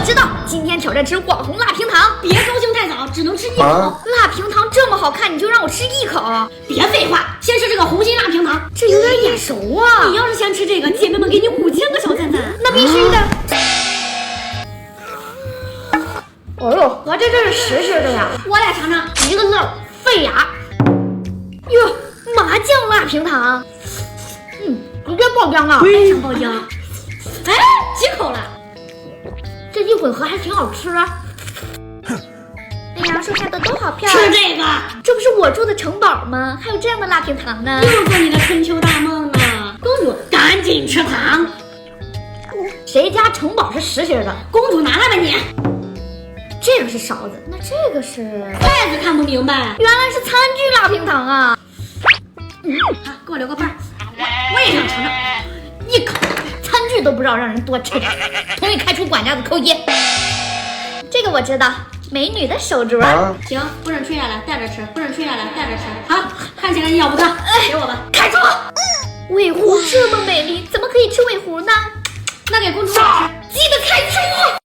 知道，今天挑战吃网红辣平糖。别高兴太早，只能吃一口。辣平糖这么好看，你就让我吃一口？别废话，先吃这个红心辣平糖，这有点眼熟啊！你要是先吃这个，姐妹们给你5000个小赞赞。那必须的。哎呦，合着这是实心的呀！我来尝尝，一个字儿费牙。哟，麻酱辣平糖，直接爆浆啊！非常爆浆。哎，几口了？这一混合还挺好吃啊。哎呀，树下的都好漂吃亮。这个，这不是我住的城堡吗？还有这样的辣平糖呢。又做你的春秋大梦呢。公主，赶紧吃糖。谁家城堡是实心的？公主拿来吧你。这个是勺子，那这个是筷子看不明白。原来是餐具辣平糖啊！好，给我留个份儿，我也想尝尝。一口餐具都不知道让人多吃点，同意开除管家的扣1。这个我知道，美女的手镯。行，不准吹下来，带着吃，不准吹下来，带着吃。好，看起来你要不得，给我吧。开除。尾狐这么美丽，怎么可以吃尾狐呢？那给公主吃。记得开除。